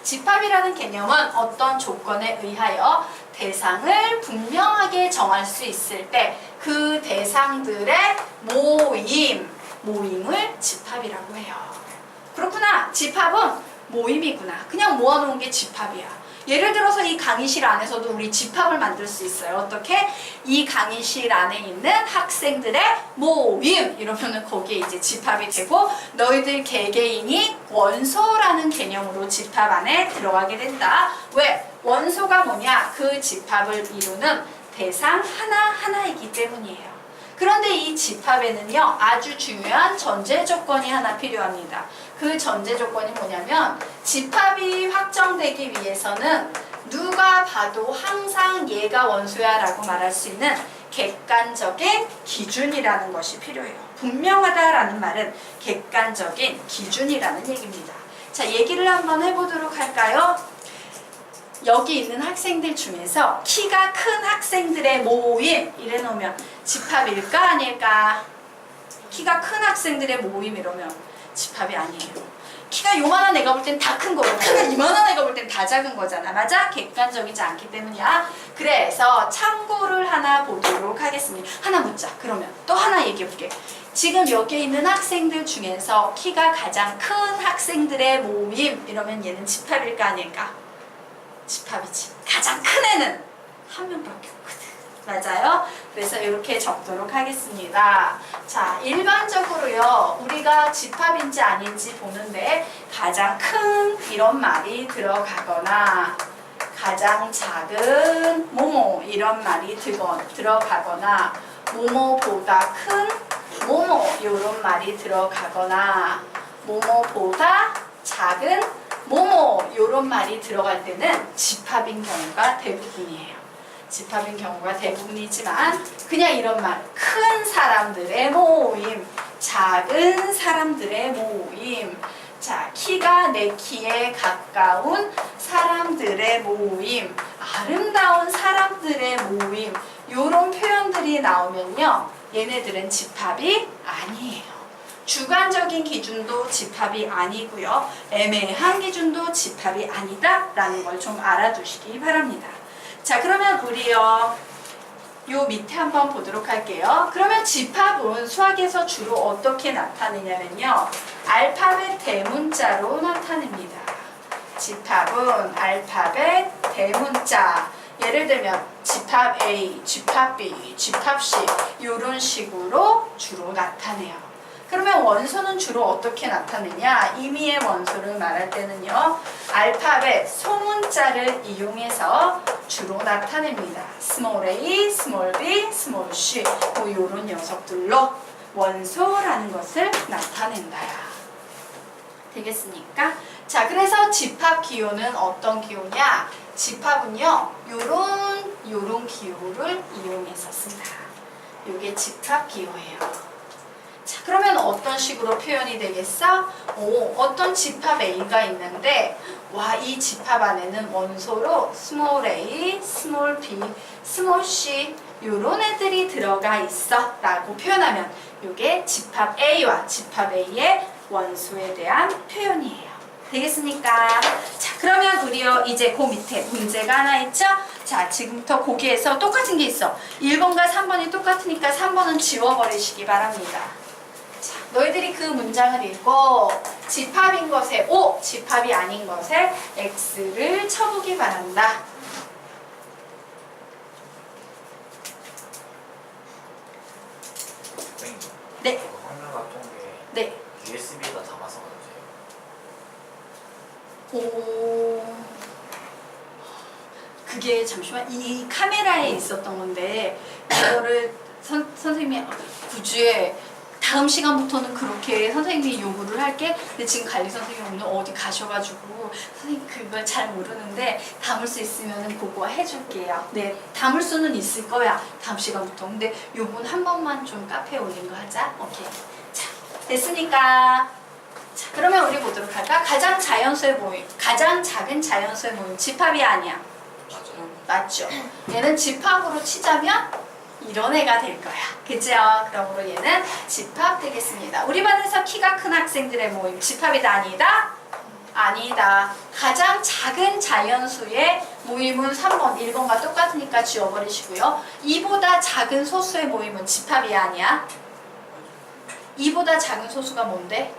집합이라는 개념은 어떤 조건에 의하여 대상을 분명하게 정할 수 있을 때 그 대상들의 모임을 집합이라고 해요. 그렇구나. 집합은 모임이구나. 그냥 모아놓은 게 집합이야. 예를 들어서 이 강의실 안에서도 우리 집합을 만들 수 있어요. 어떻게? 이 강의실 안에 있는 학생들의 모임 이러면은 거기에 이제 집합이 되고 너희들 개개인이 원소라는 개념으로 집합 안에 들어가게 된다. 왜? 원소가 뭐냐? 그 집합을 이루는 대상 하나하나이기 때문이에요. 그런데 이 집합에는요, 아주 중요한 전제 조건이 하나 필요합니다. 그 전제 조건이 뭐냐면 집합이 확정되기 위해서는 누가 봐도 항상 얘가 원소야 라고 말할 수 있는 객관적인 기준이라는 것이 필요해요. 분명하다라는 말은 객관적인 기준이라는 얘기입니다. 자, 얘기를 한번 해보도록 할까요? 여기 있는 학생들 중에서 키가 큰 학생들의 모임 이래 놓으면 집합일까 아닐까? 키가 큰 학생들의 모임 이러면 집합이 아니에요. 키가 요만한 애가 볼 땐 다 큰 거고 키가 이만한 애가 볼 땐 다 작은 거잖아. 맞아? 객관적이지 않기 때문이야. 그래서 참고를 하나 보도록 하겠습니다. 하나 묻자. 그러면 또 하나 얘기해 볼게. 지금 여기 있는 학생들 중에서 키가 가장 큰 학생들의 모임 이러면 얘는 집합일까 아닐까? 집합이지. 가장 큰 애는 한 명밖에 없거든. 맞아요? 그래서 이렇게 적도록 하겠습니다. 자, 일반적으로요, 우리가 집합인지 아닌지 보는데 가장 큰 이런 말이 들어가거나 가장 작은 뭐뭐 이런 말이 들어가거나 뭐뭐보다 큰 뭐뭐 이런 말이 들어가거나 뭐뭐보다 작은 뭐뭐 이런 말이 들어갈 때는 집합인 경우가 대부분이에요. 집합인 경우가 대부분이지만 그냥 이런 말, 큰 사람들의 모임, 작은 사람들의 모임, 자, 키가 내 키에 가까운 사람들의 모임, 아름다운 사람들의 모임 이런 표현들이 나오면요, 얘네들은 집합이 아니에요. 주관적인 기준도 집합이 아니고요. 애매한 기준도 집합이 아니다라는 걸 좀 알아두시기 바랍니다. 자, 그러면 우리요 밑에 한번 보도록 할게요. 그러면 집합은 수학에서 주로 어떻게 나타내냐면요. 알파벳 대문자로 나타냅니다. 집합은 알파벳 대문자. 예를 들면 집합 A, 집합 B, 집합 C 이런 식으로 주로 나타내요. 그러면 원소는 주로 어떻게 나타내냐? 임의의 원소를 말할 때는요. 알파벳 소문자를 이용해서 주로 나타냅니다. 스몰 a, 스몰 b, 스몰 c 뭐 이런 녀석들로 원소라는 것을 나타낸다. 되겠습니까? 자, 그래서 집합 기호는 어떤 기호냐? 집합은요. 요런 기호를 이용해서 쓴다. 이게 집합 기호예요. 자, 그러면 어떤 식으로 표현이 되겠어? 어떤 집합 A가 있는데 와, 이 집합 안에는 원소로 스몰 a, 스몰 b, 스몰 c 요런 애들이 들어가 있어 라고 표현하면 이게 집합 A와 집합 A의 원소에 대한 표현이에요. 되겠습니까? 자, 그러면 우리요 이제 그 밑에 문제가 하나 있죠? 자, 지금부터 거기에서 똑같은 게 있어. 1번과 3번이 똑같으니까 3번은 지워버리시기 바랍니다. 자, 너희들이 그 문장을 읽고 집합인 것에 O, 집합이 아닌 것에 X를 쳐보기 바란다. 네. 화면 같은 게 네. USB에다 담아서 가주세요. 오, 그게 잠시만 이 카메라에 있었던 건데 이거를 선생님이 구주에 다음 시간부터는 그렇게 선생님이 요구를 할게. 근데 지금 관리 선생님이 오늘 어디 가셔가지고 선생님 그걸 잘 모르는데 담을 수 있으면 그거 해줄게요. 네, 담을 수는 있을 거야 다음 시간부터. 근데 요번 한 번만 좀 카페에 올린 거 하자. 오케이. 자, 됐으니까 자, 그러면 우리 보도록 할까? 가장 자연수의 모임, 가장 작은 자연수의 모임 집합이 아니야. 맞아요. 맞죠? 얘는 집합으로 치자면 이런 애가 될 거야. 그죠? 그러므로 얘는 집합 되겠습니다. 우리 반에서 키가 큰 학생들의 모임 집합이다 아니다? 아니다. 가장 작은 자연수의 모임은 3번, 1번과 똑같으니까 지워버리시고요. 2보다 작은 소수의 모임은 집합이 아니야. 2보다 작은 소수가 뭔데?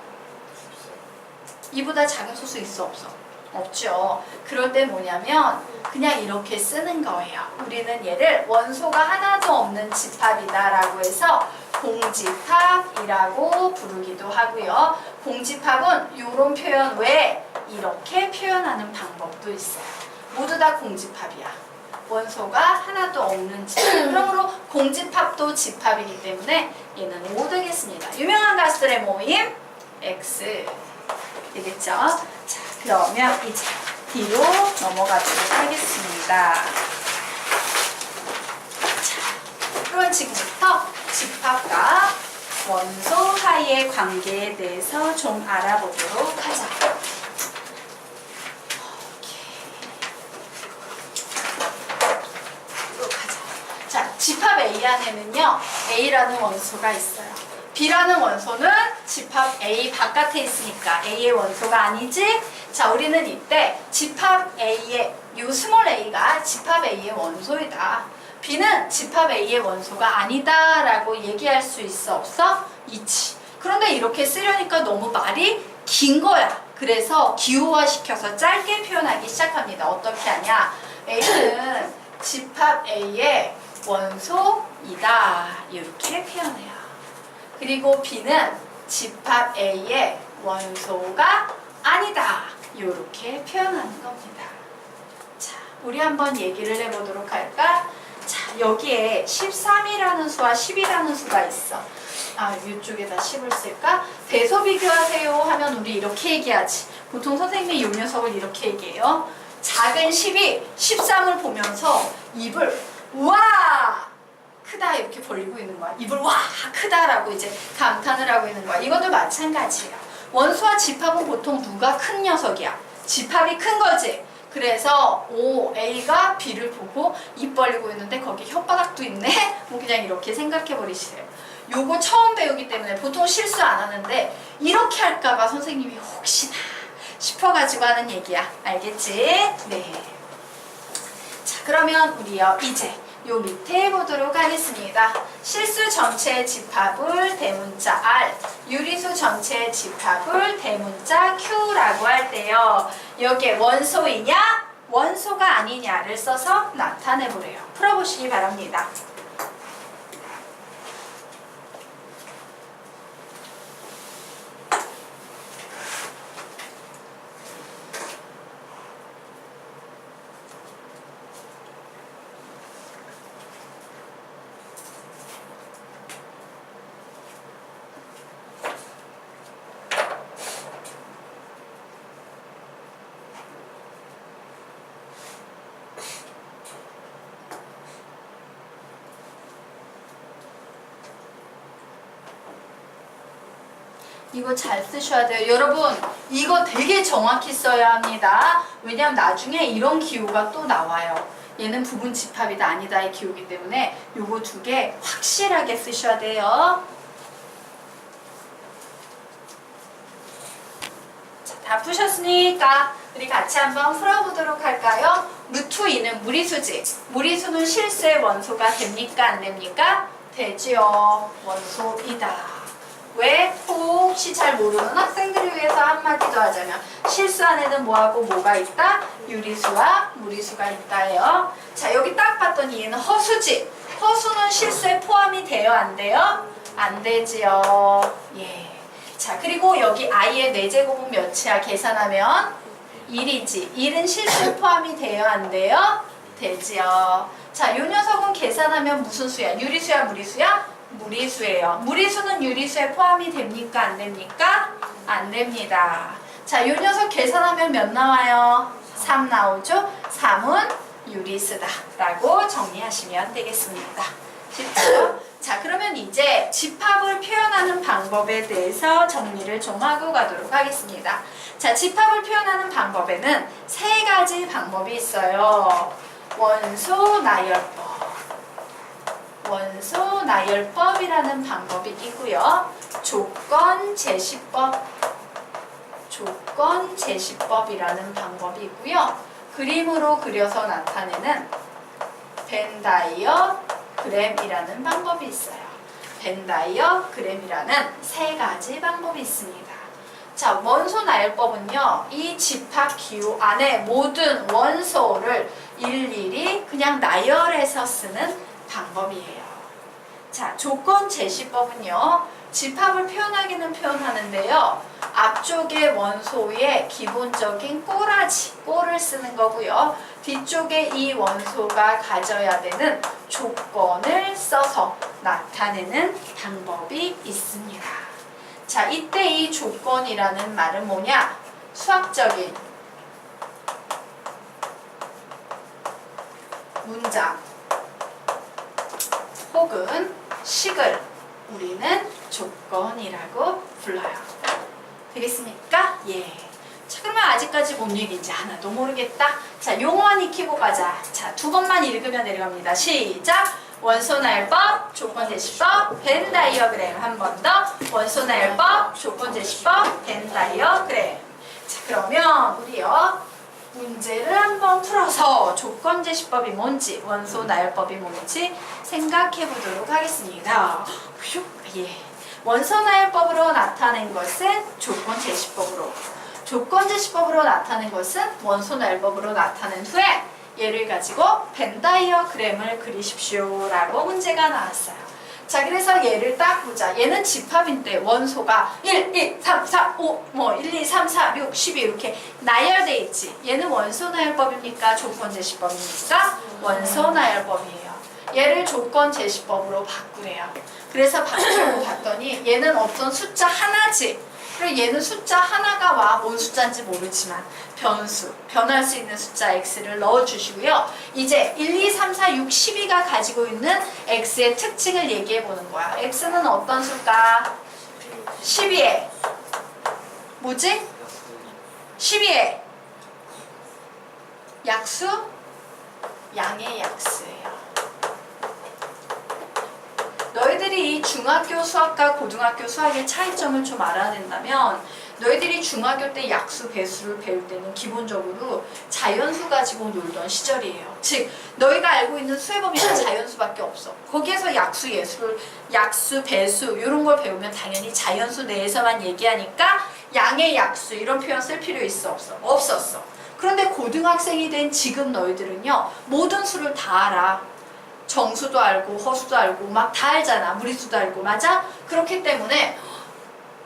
2보다 작은 소수 있어 없어? 없죠. 그럴 때 뭐냐면 그냥 이렇게 쓰는 거예요. 우리는 얘를 원소가 하나도 없는 집합이다 라고 해서 공집합이라고 부르기도 하고요. 공집합은 이런 표현 외에 이렇게 표현하는 방법도 있어요. 모두 다 공집합이야. 원소가 하나도 없는 집합. 그러므로 공집합도 집합이기 때문에 얘는 5 되겠습니다. 유명한 가수들의 모임 X 되겠죠? 자, 그러면 이제 뒤로 넘어가도록 하겠습니다. 자, 그럼 지금부터 집합과 원소 사이의 관계에 대해서 좀 알아보도록 하자. 자, 집합 A 안에는요, A라는 원소가 있어요. B라는 원소는 집합 A 바깥에 있으니까 A의 원소가 아니지? 자, 우리는 이때 집합 A의, 요 스몰 a가 집합 A의 원소이다. B는 집합 A의 원소가 아니다 라고 얘기할 수 있어 없어? 있지. 그런데 이렇게 쓰려니까 너무 말이 긴 거야. 그래서 기호화시켜서 짧게 표현하기 시작합니다. 어떻게 하냐? A는 집합 A의 원소이다. 이렇게 표현해요. 그리고 B는 집합 A의 원소가 아니다. 이렇게 표현하는 겁니다. 자, 우리 한번 얘기를 해보도록 할까? 자, 여기에 13이라는 수와 10이라는 수가 있어. 아, 이쪽에다 10을 쓸까? 대소 비교하세요 하면 우리 이렇게 얘기하지. 보통 선생님이 이 녀석을 이렇게 얘기해요. 작은 10이 13을 보면서 입을 우와! 크다 이렇게 벌리고 있는 거야. 입을 와 크다라고 이제 감탄을 하고 있는 거야. 이것도 마찬가지야. 원소와 집합은 보통 누가 큰 녀석이야? 집합이 큰 거지. 그래서 A가 B를 보고 입 벌리고 있는데 거기 혓바닥도 있네? 뭐 그냥 이렇게 생각해 버리세요. 요거 처음 배우기 때문에 보통 실수 안 하는데 이렇게 할까봐 선생님이 혹시나 싶어가지고 하는 얘기야. 알겠지? 네. 자, 그러면 우리요 이제 요 밑에 보도록 하겠습니다. 실수 전체의 집합을 대문자 R, 유리수 전체의 집합을 대문자 Q라고 할 때요. 여기에 원소이냐, 원소가 아니냐를 써서 나타내보래요. 풀어보시기 바랍니다. 이거 잘 쓰셔야 돼요. 여러분, 이거 되게 정확히 써야 합니다. 왜냐면 나중에 이런 기호가 또 나와요. 얘는 부분 집합이다 아니다의 기호이기 때문에 요거 두 개 확실하게 쓰셔야 돼요. 자, 다 푸셨으니까 우리 같이 한번 풀어보도록 할까요? 루트 2는 무리수지. 무리수는 실수의 원소가 됩니까? 안 됩니까? 되지요. 원소이다. 왜? 혹시 잘 모르는 학생들을 위해서 한마디 더 하자면 실수 안에는 뭐하고 뭐가 있다? 유리수와 무리수가 있다예요. 자, 여기 딱 봤더니 얘는 허수지. 허수는 실수에 포함이 돼요? 안 돼요? 안 되지요. 예. 자, 그리고 여기 i의 4제곱은 몇이야? 계산하면 1이지. 1은 실수에 포함이 돼요? 안 돼요? 되지요. 자, 요 녀석은 계산하면 무슨 수야? 유리수야? 무리수야? 무리수예요. 무리수는 유리수에 포함이 됩니까? 안 됩니까? 안 됩니다. 자, 요 녀석 계산하면 몇 나와요? 3 나오죠? 3은 유리수다 라고 정리하시면 되겠습니다. 쉽죠? 자, 그러면 이제 집합을 표현하는 방법에 대해서 정리를 좀 하고 가도록 하겠습니다. 자, 집합을 표현하는 방법에는 3가지 방법이 있어요. 원소 나열법, 원소 나열법이라는 방법이 있고요. 조건 제시법, 조건 제시법이라는 방법이 있고요. 그림으로 그려서 나타내는 벤 다이어그램이라는 방법이 있어요. 벤 다이어그램이라는 세 가지 방법이 있습니다. 자, 원소 나열법은요, 이 집합 기호 안에 모든 원소를 일일이 그냥 나열해서 쓰는 방법이에요. 자, 조건 제시법은요, 집합을 표현하기는 표현하는데요, 앞쪽에 원소의 기본적인 꼬라지, 꼬를 쓰는 거고요, 뒤쪽에 이 원소가 가져야 되는 조건을 써서 나타내는 방법이 있습니다. 자, 이때 이 조건이라는 말은 뭐냐? 수학적인 문장 혹은 식을 우리는 조건이라고 불러요. 되겠습니까? 예. 자, 그러면 아직까지 뭔 얘기인지 하나도 모르겠다. 자, 용어만 익히고 가자. 자, 두 번만 읽으면 내려갑니다. 시작! 원소 나열법, 조건 제시법, 벤 다이어그램. 한 번 더. 원소 나열법, 조건 제시법, 벤 다이어그램. 자, 그러면 우리요, 문제를 한번 풀어서 조건 제시법이 뭔지, 원소 나열법이 뭔지 생각해 보도록 하겠습니다. 예. 원소 나열법으로 나타낸 것은 조건 제시법으로, 조건 제시법으로 나타낸 것은 원소 나열법으로 나타낸 후에 얘를 가지고 벤 다이어그램을 그리십시오 라고 문제가 나왔어요. 자, 그래서 얘를 딱 보자. 얘는 집합인데 원소가 1, 2, 3, 4, 5, 1, 2, 3, 4, 6, 12 이렇게 나열돼 있지. 얘는 원소 나열법입니까? 조건 제시법입니까? 원소 나열법이에요. 얘를 조건 제시법으로 바꾸래요. 그래서 바꾸려고 봤더니 얘는 어떤 숫자 하나지. 그리고 얘는 숫자 하나가 와, 뭔 숫자인지 모르지만 변수, 변할 수 있는 숫자 x를 넣어주시고요. 이제 1, 2, 3, 4, 6, 12가 가지고 있는 x의 특징을 얘기해 보는 거야. x는 어떤 수일까? 12에 뭐지? 12에 약수? 양의 약수예요. 너희들이 이 중학교 수학과 고등학교 수학의 차이점을 좀 알아야 된다면, 너희들이 중학교 때 약수, 배수를 배울 때는 기본적으로 자연수 가지고 놀던 시절이에요. 즉, 너희가 알고 있는 수의 범위는 자연수밖에 없어. 거기에서 약수, 예수를, 약수, 배수 이런 걸 배우면 당연히 자연수 내에서만 얘기하니까 양의 약수 이런 표현 쓸 필요 있어? 없어? 없었어. 그런데 고등학생이 된 지금 너희들은요, 모든 수를 다 알아. 정수도 알고 허수도 알고 막 다 알잖아. 무리수도 알고. 맞아? 그렇기 때문에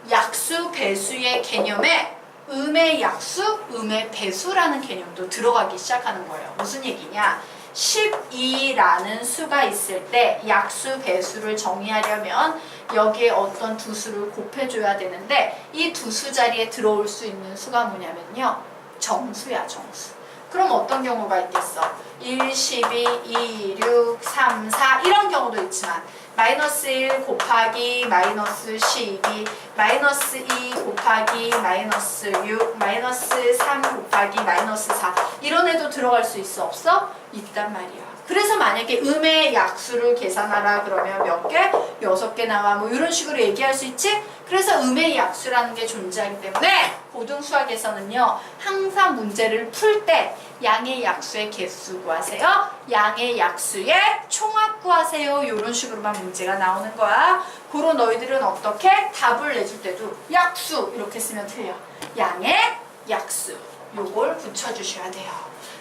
약수, 배수의 개념에 음의 약수, 음의 배수라는 개념도 들어가기 시작하는 거예요. 무슨 얘기냐? 12라는 수가 있을 때 약수, 배수를 정의하려면 여기에 어떤 두 수를 곱해줘야 되는데, 이 두 수 자리에 들어올 수 있는 수가 뭐냐면요, 정수야, 정수. 그럼 어떤 경우가 있겠어? 1, 12, 2, 6, 3, 4 이런 경우도 있지만 마이너스 1 곱하기 마이너스 12, 마이너스 2 곱하기 마이너스 6, 마이너스 3 곱하기 마이너스 4 이런 애도 들어갈 수 있어? 없어? 있단 말이야. 그래서 만약에 음의 약수를 계산하라 그러면 몇 개? 6개 나와. 뭐 이런 식으로 얘기할 수 있지? 그래서 음의 약수라는 게 존재하기 때문에 고등수학에서는요, 항상 문제를 풀 때 양의 약수의 개수 구하세요, 양의 약수의 총합 구하세요, 이런 식으로만 문제가 나오는 거야. 고로 너희들은 어떻게? 답을 내줄 때도 약수 이렇게 쓰면 틀려. 양의 약수 요걸 붙여주셔야 돼요.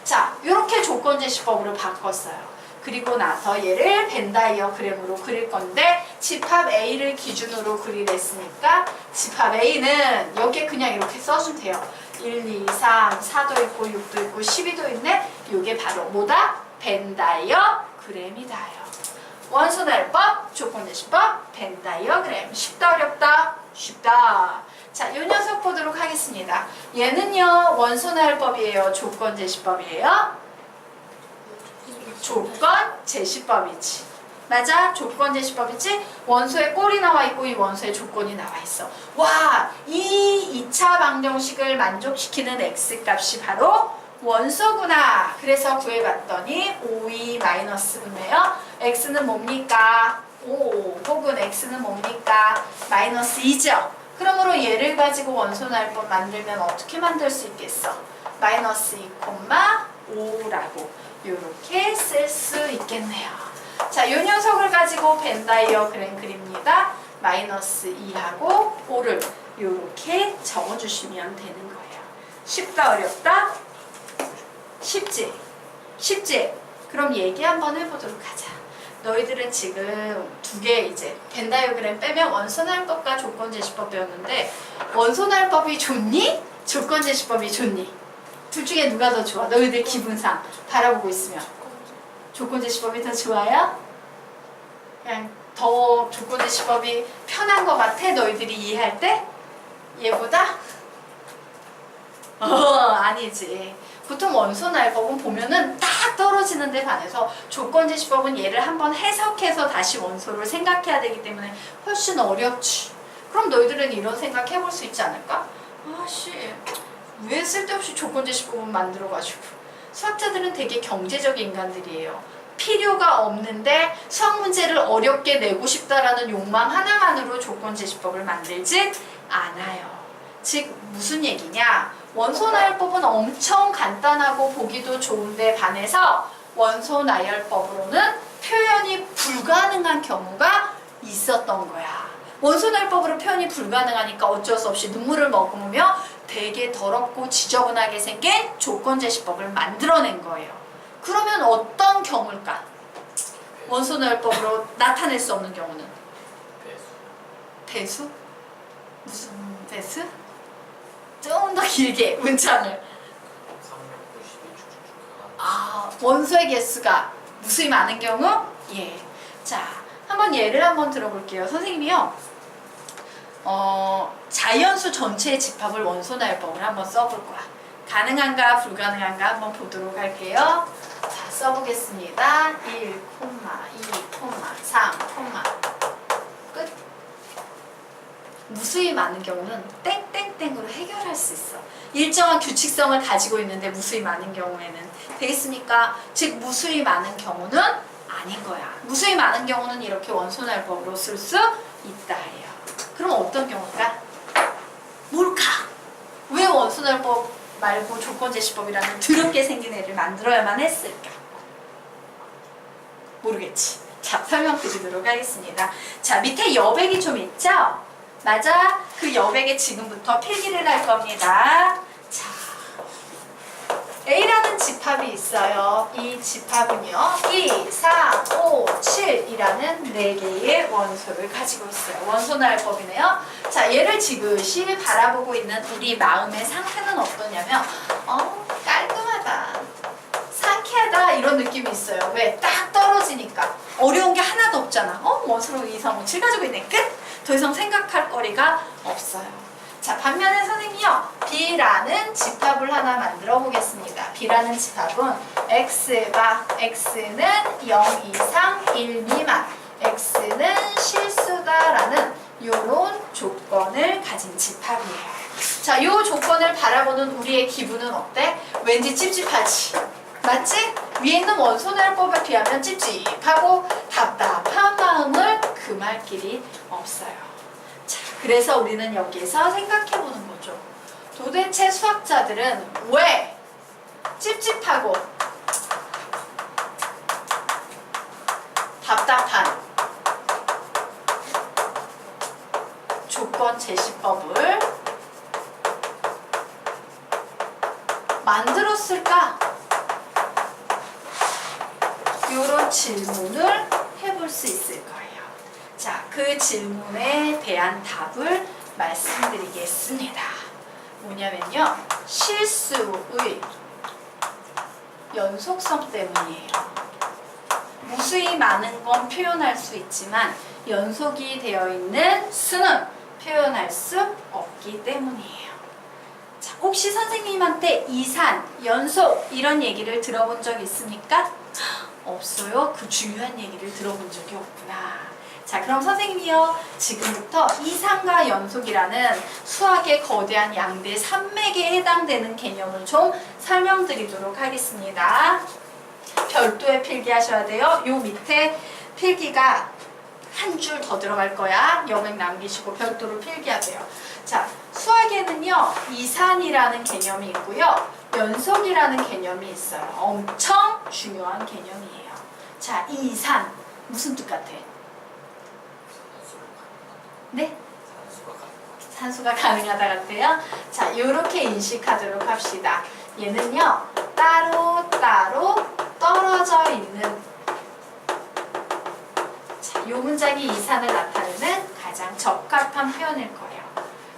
자, 이렇게 조건제시법으로 바꿨어요. 그리고 나서 얘를 벤 다이어그램으로 그릴 건데, 집합 A를 기준으로 그리랬으니까 집합 A는 여기에 그냥 이렇게 써주면 돼요. 1, 2, 3, 4도 있고 6도 있고 12도 있네. 이게 바로 뭐다? 벤 다이어그램이다요. 원소나열법, 조건제시법, 벤 다이어그램. 쉽다 어렵다? 쉽다. 자, 이 녀석 보도록 하겠습니다. 얘는요, 원소나열법이에요? 조건제시법이에요? 조건제시법이지. 맞아? 조건제시법이지? 원소의 꼴이 나와 있고 이 원소의 조건이 나와 있어. 와, 이 2차 방정식을 만족시키는 x값이 바로 원소구나. 그래서 구해봤더니 5e 마이너스분이에요. x는 뭡니까? 5 혹은 x는 뭡니까? 마이너스 2죠. 그러므로 얘를 가지고 원소날법 만들면 어떻게 만들 수 있겠어? 마이너스 2,5라고 이렇게 쓸 수 있겠네요. 자, 이 녀석을 가지고 벤 다이어그램 그립니다. 마이너스 2하고 5를 이렇게 적어주시면 되는 거예요. 쉽다 어렵다? 쉽지? 쉽지? 그럼 얘기 한번 해보도록 하자. 너희들은 지금 두 개 이제 벤 다이어그램 빼면 원소날법과 조건제시법 배웠는데 원소날법이 좋니? 조건제시법이 좋니? 둘 중에 누가 더 좋아? 너희들 기분상 바라보고 있으면 조건제시법이 더 좋아요? 그냥 더 조건제시법이 편한 것 같아? 너희들이 이해할 때? 얘보다? 아니지. 보통 원소날법은 보면은 딱 떨어지는 데 반해서 조건제시법은 얘를 한번 해석해서 다시 원소를 생각해야 되기 때문에 훨씬 어렵지. 그럼 너희들은 이런 생각 해볼 수 있지 않을까? 아씨, 왜 쓸데없이 조건제시법은 만들어가지고. 수학자들은 되게 경제적 인간들이에요. 필요가 없는데 수학 문제를 어렵게 내고 싶다라는 욕망 하나만으로 조건제시법을 만들진 않아요. 즉 무슨 얘기냐? 원소나열법은 엄청 간단하고 보기도 좋은데 반해서 원소나열법으로는 표현이 불가능한 경우가 있었던 거야. 원소나열법으로 표현이 불가능하니까 어쩔 수 없이 눈물을 머금으며 되게 더럽고 지저분하게 생긴 조건제시법을 만들어낸 거예요. 그러면 어떤 경우일까? 원소나열법으로 나타낼 수 없는 경우는? 배수? 무슨 배수? 좀 더 길게 문장을. 392 원소의 개수가 무수히 많은 경우? 예. 자, 한번 예를 한번 들어볼게요. 선생님이요. 자연수 전체의 집합을 원소나열법을 한번 써볼 거야. 가능한가 불가능한가 한번 보도록 할게요. 자, 써보겠습니다. 1, 2, 3, 끝. 무수히 많은 경우는 땡땡땡으로 해결할 수 있어. 일정한 규칙성을 가지고 있는데 무수히 많은 경우에는 되겠습니까? 즉 무수히 많은 경우는 아닌 거야. 무수히 많은 경우는 이렇게 원소나열법으로 쓸 수 있다 해요. 그럼 어떤 경우일까? 뭘까? 왜 원소나열법 말고 조건제시법이라는 더럽게 생긴 애를 만들어야만 했을까? 모르겠지. 자, 설명드리도록 하겠습니다. 자, 밑에 여백이 좀 있죠? 맞아? 그 여백에 지금부터 필기를 할 겁니다. 자, A라는 집합이 있어요. 이 집합은요 2, 4, 5, 7이라는 4개의 원소를 가지고 있어요. 원소나열법이네요. 자, 얘를 지그시 바라보고 있는 우리 마음의 상태는 어떠냐면 깔끔하다, 상쾌하다 이런 느낌이 있어요. 왜? 딱 떨어지니까 어려운 게 하나도 없잖아. 원소로 2, 3, 5, 7 가지고 있네. 끝! 더 이상 생각할 거리가 없어요. 자, 반면에 선생님이요 B라는 집합을 하나 만들어 보겠습니다. B라는 집합은 X가 X는 0 이상 1 미만, X는 실수다라는 이런 조건을 가진 집합이에요. 자, 이 조건을 바라보는 우리의 기분은 어때? 왠지 찝찝하지? 맞지? 위에 있는 원소나열법에 비하면 찝찝하고 답답한 마음을 금할 길이 없어요. 자, 그래서 우리는 여기에서 생각해보는 거죠. 도대체 수학자들은 왜 찝찝하고 답답한 조건 제시법을 만들었을까? 이런 질문을 해볼 수 있을 거예요. 자, 그 질문에 대한 답을 말씀드리겠습니다. 뭐냐면요, 실수의 연속성 때문이에요. 무수히 많은 건 표현할 수 있지만 연속이 되어 있는 수는 표현할 수 없기 때문이에요. 자, 혹시 선생님한테 이산, 연속 이런 얘기를 들어본 적 있습니까? 없어요. 그 중요한 얘기를 들어본 적이 없구나. 자, 그럼 선생님이요 지금부터 이상과 연속이라는 수학의 거대한 양대 산맥에 해당되는 개념을 좀 설명드리도록 하겠습니다. 별도의 필기하셔야 돼요. 요 밑에 필기가 한 줄 더 들어갈 거야. 여백 남기시고 별도로 필기하세요. 자, 수학에는요, 이산이라는 개념이 있고요, 연속이라는 개념이 있어요. 엄청 중요한 개념이에요. 자, 이산 무슨 뜻 같아? 네? 산수가 가능하다 같아요. 자, 이렇게 인식하도록 합시다. 얘는요, 따로 떨어져 있는, 자, 이 문장이 이산을 나타내는 가장 적합한 표현일 거예요.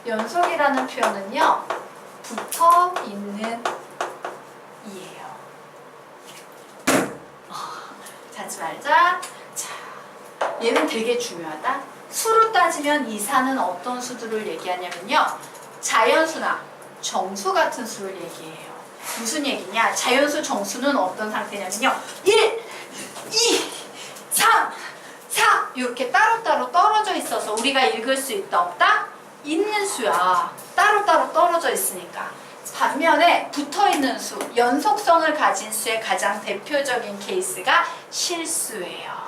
연속이라는 표현은요, 붙어 있는 이에요. 자지 말자. 자, 얘는 되게 중요하다. 수로 따지면 이산은 어떤 수들을 얘기하냐면요, 자연수나 정수 같은 수를 얘기해요. 무슨 얘기냐? 자연수 정수는 어떤 상태냐면요, 1, 2, 3, 4 이렇게 따로따로 떨어져 있어서 우리가 읽을 수 있다 없다? 있는 수야. 따로따로 떨어져 있으니까. 반면에 붙어있는 수, 연속성을 가진 수의 가장 대표적인 케이스가 실수예요.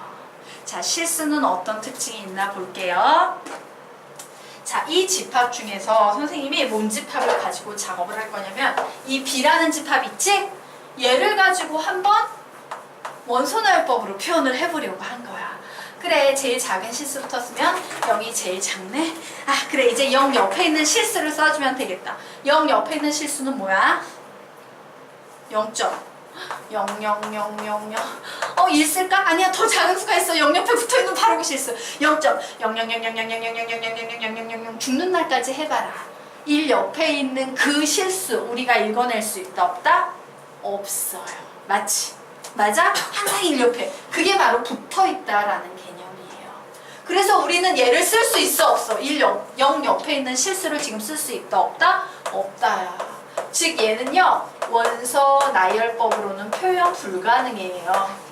자, 실수는 어떤 특징이 있나 볼게요. 자, 이 집합 중에서 선생님이 뭔 집합을 가지고 작업을 할 거냐면, 이 B라는 집합 있지? 얘를 가지고 한번 원소나열법으로 표현을 해보려고 한 거야. 그래, 제일 작은 실수부터 쓰면 0이 제일 작네. 아, 그래, 이제 0 옆에 있는 실수를 써주면 되겠다. 0 옆에 있는 실수는 뭐야? 0.00000. 1 쓸까? 아니야, 더 작은 수가 있어. 0 옆에 붙어있는 바로 그 실수. 0.000000000000000 죽는 날까지 해봐라. 1 옆에 있는 그 실수 우리가 읽어낼 수 있다 없다? 없어요. 맞지? 맞아? 항상 1 옆에. 그게 바로 붙어있다라는 개념이에요. 그래서 우리는 얘를 쓸 수 있어 없어? 0 옆에 있는 실수를 지금 쓸 수 있다 없다? 없다야. 즉 얘는요, 원서 나열법으로는 표현 불가능해요.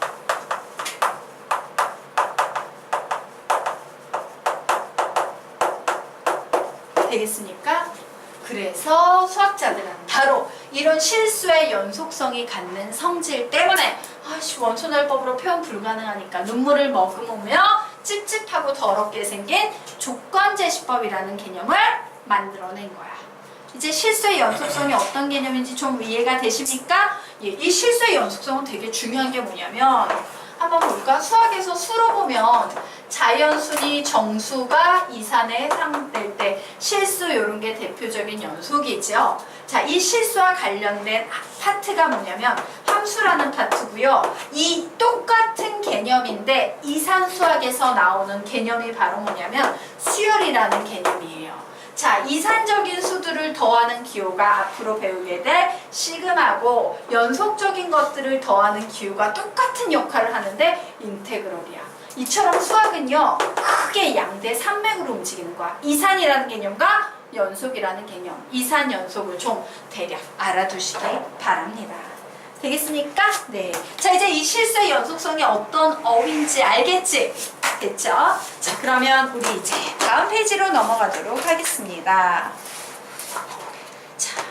되겠습니까? 그래서 수학자들은 바로 이런 실수의 연속성이 갖는 성질 때문에 아이씨, 원소나열법으로 표현 불가능하니까 눈물을 머금으며 찝찝하고 더럽게 생긴 조건제시법이라는 개념을 만들어낸 거야. 이제 실수의 연속성이 어떤 개념인지 좀 이해가 되십니까? 예, 이 실수의 연속성은 되게 중요한 게 뭐냐면, 한번 볼까? 수학에서 수로 보면 자연수니 정수가 이산에 해당될 때 실수 이런 게 대표적인 연속이죠. 자, 이 실수와 관련된 파트가 뭐냐면 함수라는 파트고요. 이 똑같은 개념인데 이산 수학에서 나오는 개념이 바로 뭐냐면 수열이라는 개념이에요. 자, 이산적인 수들을 더하는 기호가 앞으로 배우게 될 시그마고, 연속적인 것들을 더하는 기호가 똑같은 역할을 하는데 인테그럴이야. 이처럼 수학은요, 크게 양대 산맥으로 움직이는 거야. 이산이라는 개념과 연속이라는 개념, 이산 연속을 좀 대략 알아두시기 바랍니다. 되겠습니까? 네. 자, 이제 이 실수의 연속성이 어떤 어휘인지 알겠지? 됐죠? 자, 그러면 우리 이제 다음 페이지로 넘어가도록 하겠습니다. 자,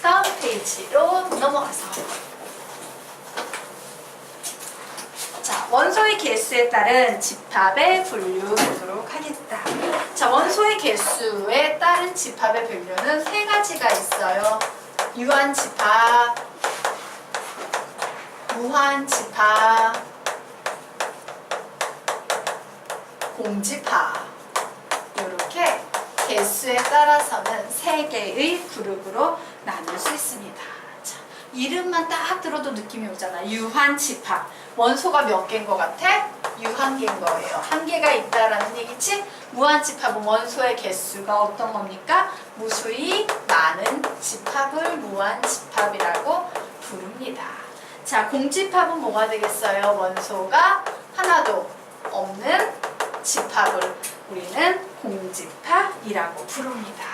다음 페이지로 넘어가서, 자, 원소의 개수에 따른 집합의 분류 보도록 하겠다. 자, 원소의 개수에 따른 집합의 분류는 세 가지가 있어요. 유한 집합, 무한 집합, 공집합. 이렇게 개수에 따라서는 세 개의 그룹으로 나눌 수 있습니다. 자, 이름만 딱 들어도 느낌이 오잖아. 유한 집합. 원소가 몇 개인 것 같아? 유한개인 거예요. 한 개가 있다라는 얘기지? 무한 집합은 원소의 개수가 어떤 겁니까? 무수히 많은 집합을 무한 집합이라고 부릅니다. 자, 공집합은 뭐가 되겠어요? 원소가 하나도 없는 집합을 우리는 공집합이라고 부릅니다.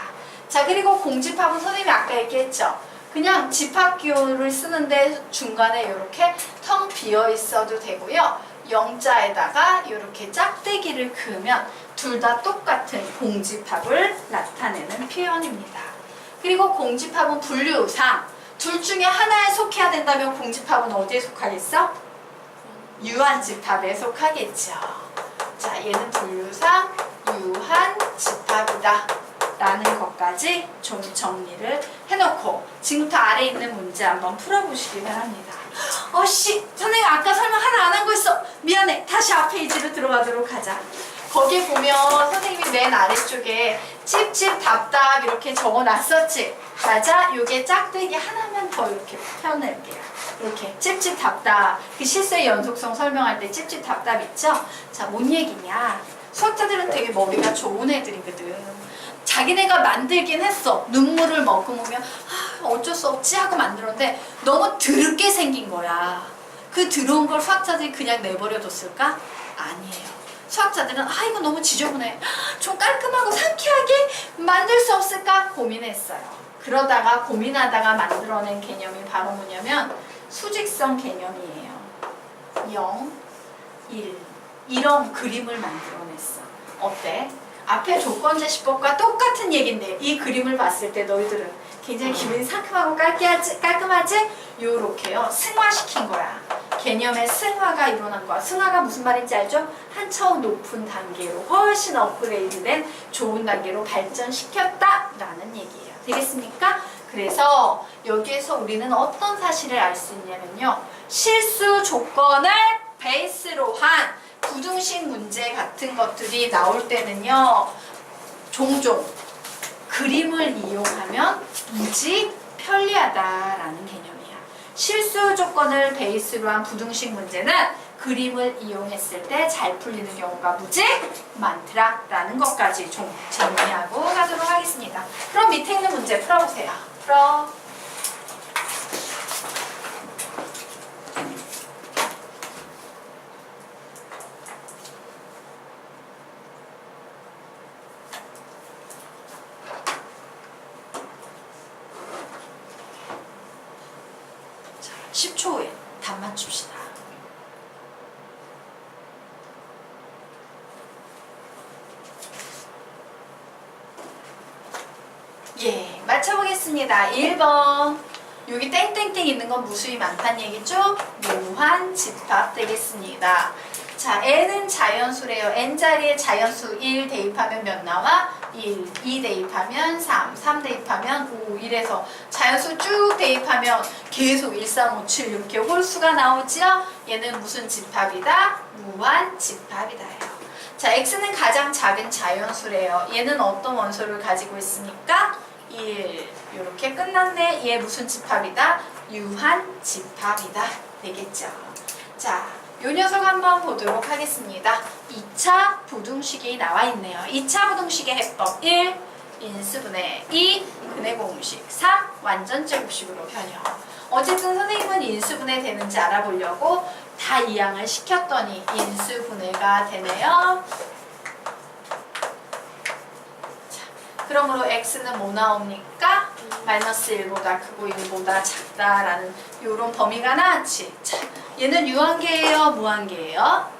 자, 그리고 공집합은 선생님이 아까 얘기했죠? 그냥 집합기호를 쓰는데 중간에 이렇게 텅 비어 있어도 되고요. 영자에다가 이렇게 짝대기를 그으면 둘 다 똑같은 공집합을 나타내는 표현입니다. 그리고 공집합은 분류상 둘 중에 하나에 속해야 된다면 공집합은 어디에 속하겠어? 유한집합에 속하겠죠. 자, 얘는 분류상 유한 집합이다 라는 것까지 좀 정리를 해놓고 지금부터 아래에 있는 문제 한번 풀어보시기 바랍니다. 선생님 아까 설명 하나 안 한 거 있어. 미안해. 다시 앞 페이지로 들어가도록 하자. 거기에 보면 선생님이 맨 아래쪽에 찝찝 답답 이렇게 적어놨었지. 맞아? 요게 짝대기 하나만 더 이렇게 펴낼게요. 이렇게 찝찝 답답. 그 실수의 연속성 설명할 때 찝찝 답답 있죠? 자, 뭔 얘기냐? 수학자들은 되게 머리가 좋은 애들이거든. 자기네가 만들긴 했어. 눈물을 머금으면 어쩔 수 없지 하고 만들었는데 너무 드럽게 생긴 거야. 그 더러운 걸 수학자들이 그냥 내버려 뒀을까? 아니에요. 수학자들은 이거 너무 지저분해. 좀 깔끔하고 상쾌하게 만들 수 없을까? 고민했어요. 그러다가 고민하다가 만들어낸 개념이 바로 뭐냐면 수직성 개념이에요. 0, 1 이런 그림을 만들어냈어. 어때? 앞에 조건제시법과 똑같은 얘긴데 이 그림을 봤을 때 너희들은 굉장히 기분이 상큼하고 깔끔하지? 요렇게요. 승화시킨 거야. 개념의 승화가 일어난 거야. 승화가 무슨 말인지 알죠? 한 차원 높은 단계로 훨씬 업그레이드된 좋은 단계로 발전시켰다라는 얘기예요. 되겠습니까? 그래서 여기에서 우리는 어떤 사실을 알 수 있냐면요. 실수 조건을 베이스로 한 부등식 문제 같은 것들이 나올 때는요. 종종 그림을 이용하면 무지 편리하다라는 개념이야. 실수 조건을 베이스로 한 부등식 문제는 그림을 이용했을 때 잘 풀리는 경우가 무지 많더라라는 것까지 좀 정리하고 가도록 하겠습니다. 그럼 밑에 있는 문제 풀어보세요. 풀어. 자, 10초 후에 답 맞춥시다. 예, 맞춰보겠습니다. 1번. 여기 땡땡땡 있는 건 무수히 많다는 얘기죠? 무한 집합 되겠습니다. 자, n은 자연수래요. n자리에 자연수 1 대입하면 몇 나와? 1, 2 대입하면 3, 3 대입하면 5 이래서 자연수 쭉 대입하면 계속 1, 3, 5, 7 이렇게 홀수가 나오지요? 얘는 무슨 집합이다? 무한 집합이다요. 자, x는 가장 작은 자연수래요. 얘는 어떤 원소를 가지고 있습니까? 1. 이렇게 끝났네. 얘 무슨 집합이다? 유한 집합이다. 되겠죠. 자, 요 녀석 한번 보도록 하겠습니다. 2차 부등식이 나와 있네요. 2차 부등식의 해법 1. 인수분해 2. 근해 공식 3. 완전제곱식으로 변형. 어쨌든 선생님은 인수분해 되는지 알아보려고 다 이항을 시켰더니 인수분해가 되네요. 자, 그러므로 x는 뭐 나옵니까? 마이너스 1보다 크고 1보다 작다라는 요런 범위가 나왔지. 자, 얘는 유한계예요? 무한계예요?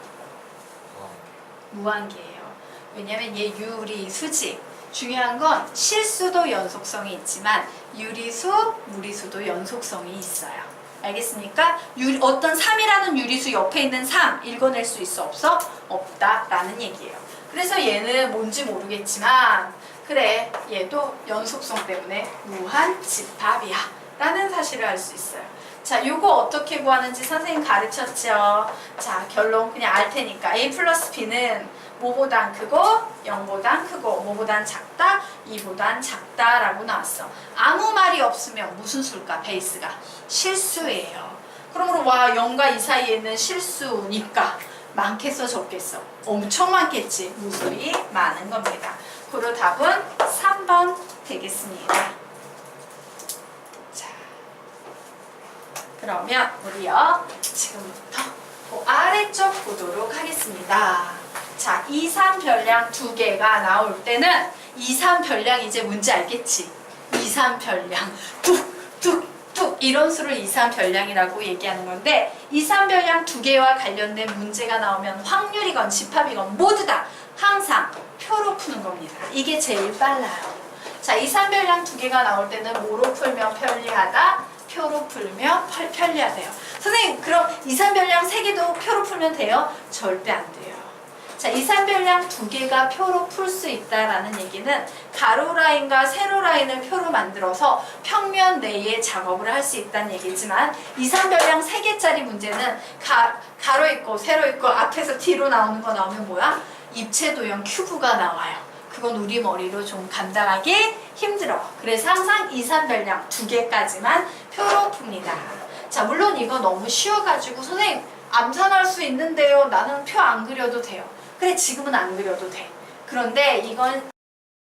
무한계예요. 왜냐면 얘 유리수지. 중요한 건 실수도 연속성이 있지만 유리수, 무리수도 연속성이 있어요. 알겠습니까? 어떤 3이라는 유리수 옆에 있는 3 읽어낼 수 있어? 없어? 없다라는 얘기예요. 그래서 얘는 뭔지 모르겠지만 그래, 얘도 연속성 때문에 무한 집합이야 라는 사실을 알 수 있어요. 자, 요거 어떻게 구하는지 선생님 가르쳤죠? 자, 결론 그냥 알 테니까 a 플러스 b는 뭐보단 크고 0보단 크고 뭐보단 작다 2보단 작다라고 나왔어. 아무 말이 없으면 무슨 수일까? 베이스가 실수예요. 그러므로 0과 2 사이에 있는 실수니까 많겠어 적겠어? 엄청 많겠지. 무수히 많은 겁니다. 그로 답은 3번 되겠습니다. 자, 그러면 우리요 지금부터 그 아래쪽 보도록 하겠습니다. 자, 2, 3 별량 두 개가 나올 때는 2, 3 별량 이제 뭔지 알겠지? 2, 3 별량 뚝뚝뚝 이런 수를 2, 3 별량이라고 얘기하는 건데 2, 3 별량 두 개와 관련된 문제가 나오면 확률이건 집합이건 모두 다 항상 표로 푸는 겁니다. 이게 제일 빨라요. 자, 2, 3 별량 두 개가 나올 때는 뭐로 풀면 편리하다? 표로 풀면 편리하대요. 선생님, 그럼 2, 3 별량 세 개도 표로 풀면 돼요? 절대 안 돼요. 자, 자, 이산별량 두 개가 표로 풀 수 있다라는 얘기는 가로 라인과 세로 라인을 표로 만들어서 평면 내에 작업을 할 수 있다는 얘기지만 이산별량 3개짜리 문제는 가로 있고 세로 있고 앞에서 뒤로 나오는 거 나오면 뭐야? 입체도형 큐브가 나와요. 그건 우리 머리로 좀 감당하기 힘들어. 그래서 항상 이산별량 2개까지만 표로 풉니다. 자, 물론 이거 너무 쉬워가지고 선생님 암산할 수 있는데요. 나는 표 안 그려도 돼요. 그래, 지금은 안 그려도 돼. 그런데 이건